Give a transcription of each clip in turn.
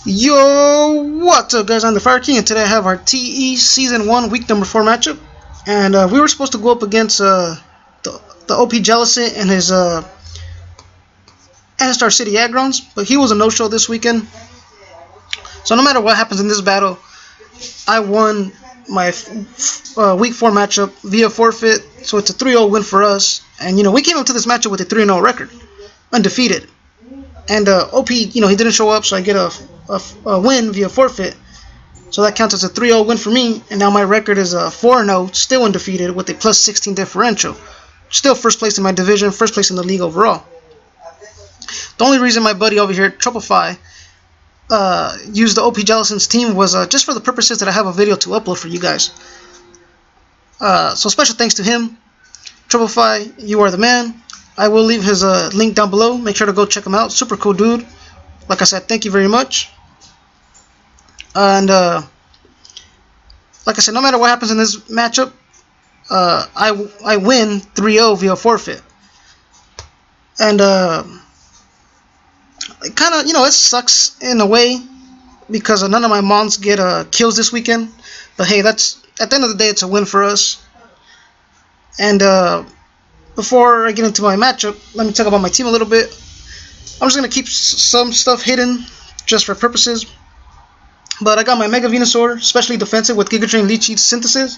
Yo, what's up guys, I'm the Fire King, and today I have our TE Season 1 Week Number 4 matchup. And we were supposed to go up against the OP Jealousy and his star A.C.Aggrons, but he was a no-show this weekend. So no matter what happens in this battle, I won my Week 4 matchup via forfeit, so it's a 3-0 win for us. And you know, we came into this matchup with a 3-0 record, undefeated. And OP, you know, he didn't show up, so I get a win via forfeit. So that counts as a 3-0 win for me. And now my record is 4-0, still undefeated with a plus 16 differential. Still first place in my division, first place in the league overall. The only reason my buddy over here, Troublefy, used the OP Jealousy's team was just for the purposes that I have a video to upload for you guys. So special thanks to him. Troublefy, you are the man. I will leave his link down below. Make sure to go check him out. Super cool dude. Like I said, thank you very much. And like I said, no matter what happens in this matchup, I win 3-0 via forfeit. And it kind of, you know, it sucks in a way because none of my mons get kills this weekend. But hey, that's at the end of the day, it's a win for us. And before I get into my matchup, let me talk about my team a little bit. I'm just going to keep some stuff hidden just for purposes. But I got my Mega Venusaur, specially defensive with Giga Drain Leech Seed Synthesis.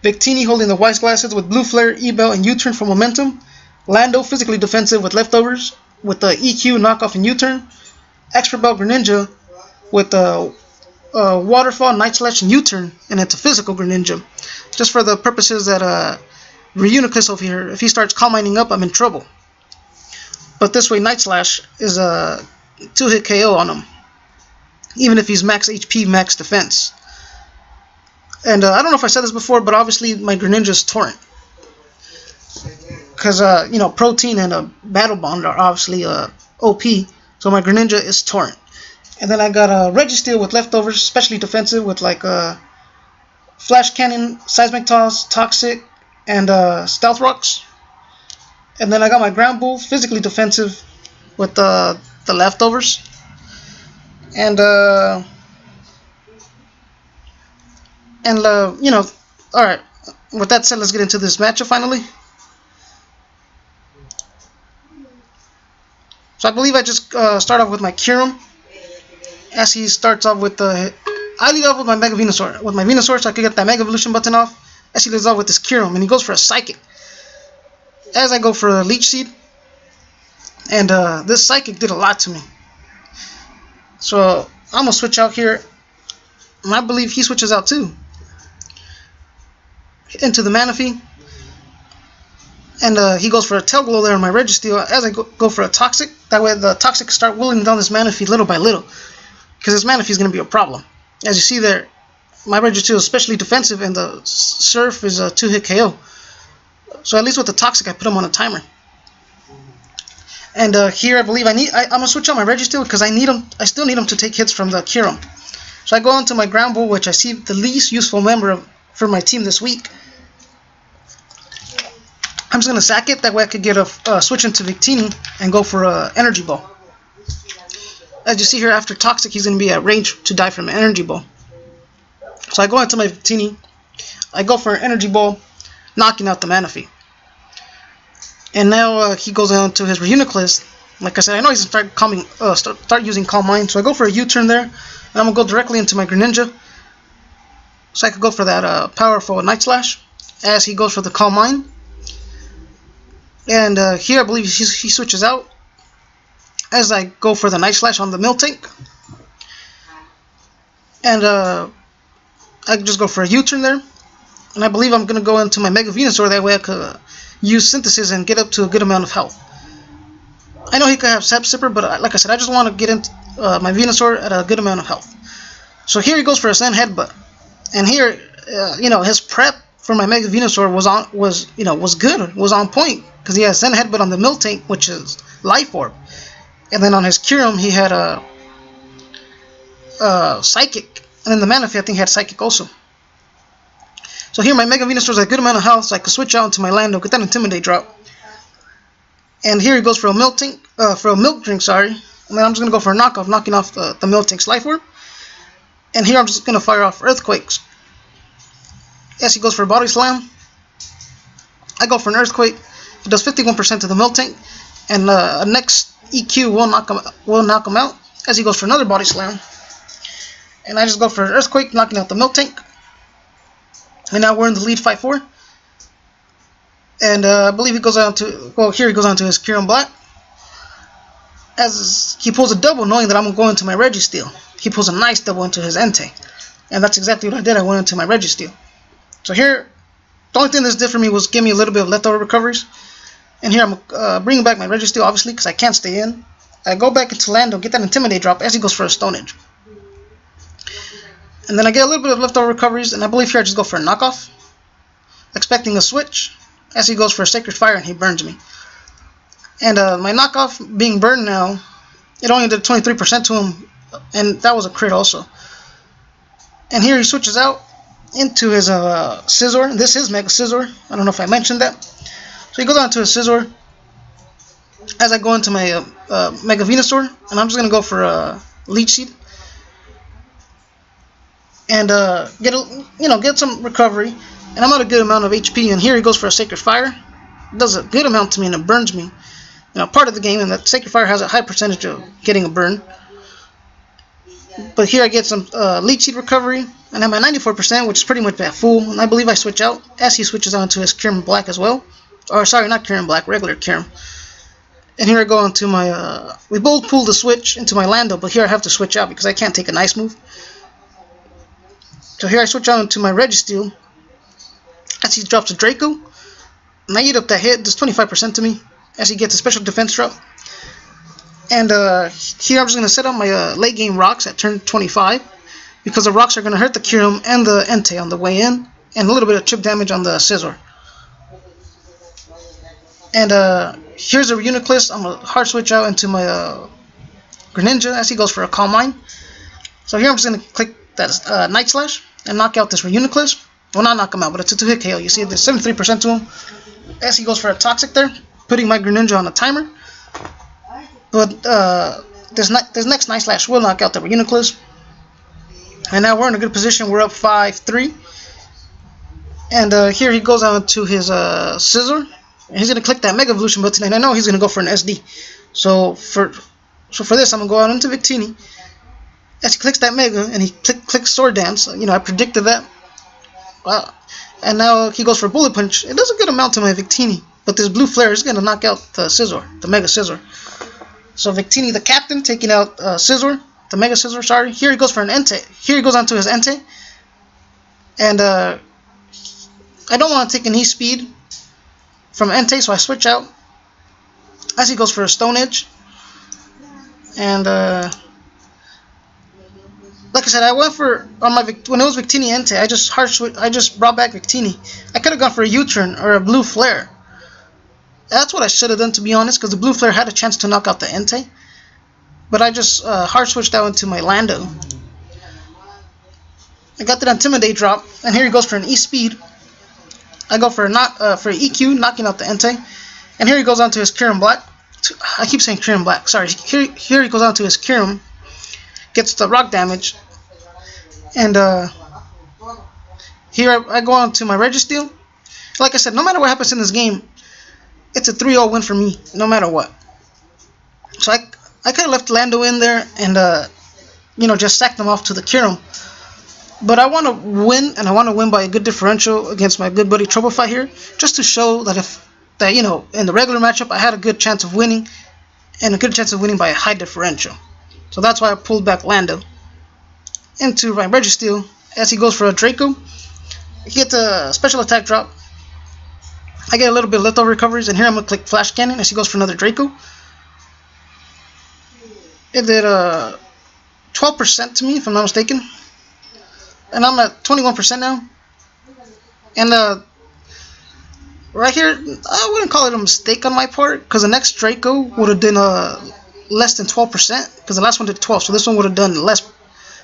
M.Victinis holding the Wise Glasses with Blue Flare, E-Bell, and U-Turn for momentum. Lando physically defensive with Leftovers with the EQ, Knockoff, and U-Turn. Expert Bell Greninja with the Waterfall, Night Slash, and U-Turn. And it's a physical Greninja. Just for the purposes that Reuniclus over here, if he starts Calm Minding up, I'm in trouble. But this way, Night Slash is a 2-hit KO on him, even if he's max HP, max defense. And I don't know if I said this before, but obviously my Greninja is Torrent, because you know, Protein and Battle Bond are obviously OP, so my Greninja is Torrent. And then I got a Registeel with Leftovers, especially defensive with like Flash Cannon, Seismic Toss, Toxic, and Stealth Rocks. And then I got my Ground Bull, physically defensive with the Leftovers. And you know, alright, with that said, let's get into this matchup finally. So I believe I just start off with my Kyurem, as he starts off with the... I lead off with my Mega Venusaur. With my Venusaur, so I can get that Mega Evolution button off. As he leads off with this Kyurem, and he goes for a Psychic. As I go for a Leech Seed. And this Psychic did a lot to me. So I'm going to switch out here. And I believe he switches out too. Into the Manaphy. And he goes for a Tail Glow there on my Registeel. As I go for a Toxic. That way the Toxic start willing down this Manaphy little by little. Because this Manaphy is going to be a problem. As you see there, my Registeel is especially defensive, and the Surf is a 2-hit KO. So at least with the Toxic, I put him on a timer. And here I believe I'm gonna switch out my Registeel because I need him. I still need him to take hits from the Kyurem. So I go on to my Ground Bull, which I see the least useful member for my team this week. I'm just gonna sack it. That way I could get a switch into M.Victinis and go for a Energy Ball. As you see here, after Toxic, he's gonna be at range to die from an Energy Ball. So I go into my M.Victinis. I go for an Energy Ball, knocking out the Manaphy. And now he goes on to his Reuniclus. Like I said, I know he's going to start using Calm Mind. So I go for a U-turn there. And I'm going to go directly into my Greninja. So I could go for that powerful Night Slash. As he goes for the Calm Mind. And here I believe he switches out. As I go for the Night Slash on the Miltank. And I just go for a U-turn there. And I believe I'm going to go into my Mega Venusaur. That way I could use Synthesis and get up to a good amount of health. I know he could have Sap Sipper, but like I said, I just want to get into my Venusaur at a good amount of health. So here he goes for a Zen Headbutt. And here, you know, his prep for my Mega Venusaur was good, was on point. Because he has Zen Headbutt on the Miltank, which is Life Orb. And then on his Kyurem, he had a Psychic. And then the Manaphy, I think, he had Psychic also. So here my Mega Venusaur has a good amount of health, so I can switch out into my Lando, get that Intimidate drop. And here he goes for a Milk Drink, sorry. And then I'm just going to go for a knockoff, knocking off the Miltank's Life Orb. And here I'm just going to fire off Earthquakes. As he goes for a Body Slam, I go for an Earthquake. It does 51% to the Miltank. And next EQ will knock him out. As he goes for another Body Slam. And I just go for an Earthquake, knocking out the Miltank. And now we're in the lead 5-4. And I believe he goes on to, well, here he goes on to his Kyurem Black. As he pulls a double, knowing that I'm going to my Registeel. He pulls a nice double into his Entei. And that's exactly what I did. I went into my Registeel. So here, the only thing that's did for me was give me a little bit of leftover recoveries. And here I'm bringing back my Registeel, obviously, because I can't stay in. I go back into Lando, get that Intimidate drop as he goes for a Stone Edge. And then I get a little bit of leftover recoveries, and I believe here I just go for a knockoff. Expecting a switch, as he goes for a Sacred Fire, and he burns me. And my knockoff being burned now, it only did 23% to him, and that was a crit also. And here he switches out into his Scizor. This is Mega Scizor. I don't know if I mentioned that. So he goes on to his Scizor. As I go into my Mega Venusaur, and I'm just gonna go for a Leech Seed. And get some recovery, and I'm at a good amount of HP. And here he goes for a Sacred Fire. It does a good amount to me, and it burns me. Part of the game, and that Sacred Fire has a high percentage of getting a burn. But here I get some Leech Seed recovery, and I'm at 94%, which is pretty much at full. And I believe I switch out as he switches on to his Kyurem Black as well. Or sorry, not Kyurem Black, regular Kyurem. And here I go into my. We both pull the switch into my Lando, but here I have to switch out because I can't take a nice move. So here I switch on to my Registeel as he drops a Draco, and I eat up that hit, does 25% to me, as he gets a special defense drop. And here I'm just going to set up my late game rocks at turn 25, because the rocks are going to hurt the Kyurem and the Entei on the way in, and a little bit of chip damage on the Scizor. And here's a Reuniclus. I'm going to hard switch out into my Greninja as he goes for a Calm Mind. So here I'm just going to click that Night Slash and knock out this Reuniclus. Well, not knock him out, but it's a 2-hit KO. You see, there's 73% to him as he goes for a Toxic there, putting my Greninja on a timer. But this next Night Slash will knock out the Reuniclus. And now we're in a good position. We're up 5-3. And here he goes on to his Scizor. And he's going to click that Mega Evolution button, and I know he's going to go for an SD. So for this, I'm going to go out into Victini. As he clicks that Mega, and he clicks Sword Dance, I predicted that. Wow. And now he goes for Bullet Punch. It does a good amount to my Victini, but this Blue Flare is going to knock out the Scizor, the Mega Scizor. So Victini, the captain, taking out Scizor, the Mega Scizor, sorry. Here he goes for an Entei. Here he goes on to his Entei. And I don't want to take an E-Speed from Entei, so I switch out as he goes for a Stone Edge. And like I said, I went for on my when it was Victini Entei. I just brought back Victini. I could have gone for a U-turn or a Blue Flare. That's what I should have done, to be honest, because the Blue Flare had a chance to knock out the Entei. But I just hard switched out into my Lando. I got that Intimidate drop, and here he goes for an E-Speed. I go for an EQ, knocking out the Entei. And here he goes on to his Kyurem Black. I keep saying Kyurem Black, sorry. Here he goes on to his Kyurem. Gets the rock damage. And here I go on to my Registeel. Like I said, no matter what happens in this game, it's a 3-0 win for me, no matter what. So I could have left Lando in there and just sacked them off to the Kyurem. But I want to win, and I want to win by a good differential against my good buddy Trouble Fight here, just to show that in the regular matchup I had a good chance of winning, and a good chance of winning by a high differential. So that's why I pulled back Lando into my Registeel as he goes for a Draco. He gets a special attack drop. I get a little bit of leftover recoveries, and here I'm going to click Flash Cannon as he goes for another Draco. It did 12% to me, if I'm not mistaken. And I'm at 21% now. And right here, I wouldn't call it a mistake on my part, because the next Draco would have done less than 12%, because the last one did 12, so this one would have done less.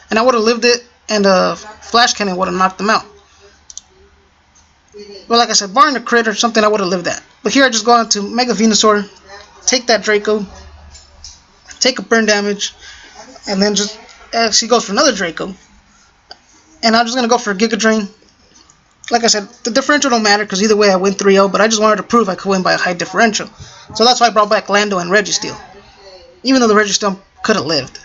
And I would have lived it, and Flash Cannon would have knocked them out. But like I said, barring a crit or something, I would have lived that. But here I just go on to Mega Venusaur, take that Draco, take a burn damage, and then just she goes for another Draco. And I'm just going to go for a Giga Drain. Like I said, the differential don't matter because either way I win 3-0, but I just wanted to prove I could win by a high differential. So that's why I brought back Lando and Registeel. Even though the Registeel could have lived.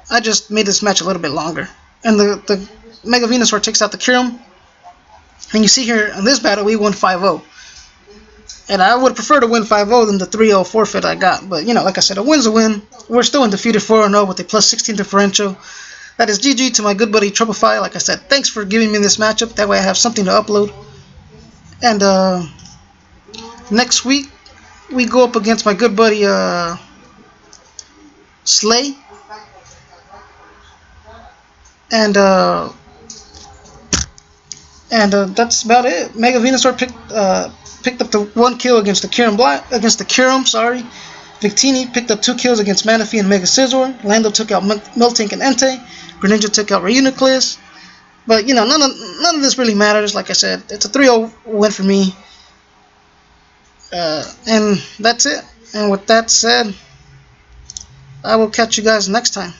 I just made this match a little bit longer. And the Mega Venusaur takes out the Kyurem. And you see here in this battle we won 5-0. And I would prefer to win 5-0 than the 3-0 forfeit I got. But, you know, like I said, a win's a win. We're still undefeated 4-0 with a plus 16 differential. That is GG to my good buddy Troublefy. Like I said, thanks for giving me this matchup. That way I have something to upload. And next week, we go up against my good buddy Slay. And that's about it. Mega Venusaur picked up the 1 kill against the Kyurem, sorry. Victini picked up 2 kills against Manaphy and Mega Scizor. Lando took out Miltank and Entei. Greninja took out Reuniclus. But, you know, none of this really matters. Like I said, it's a 3-0 win for me. And that's it. And with that said, I will catch you guys next time.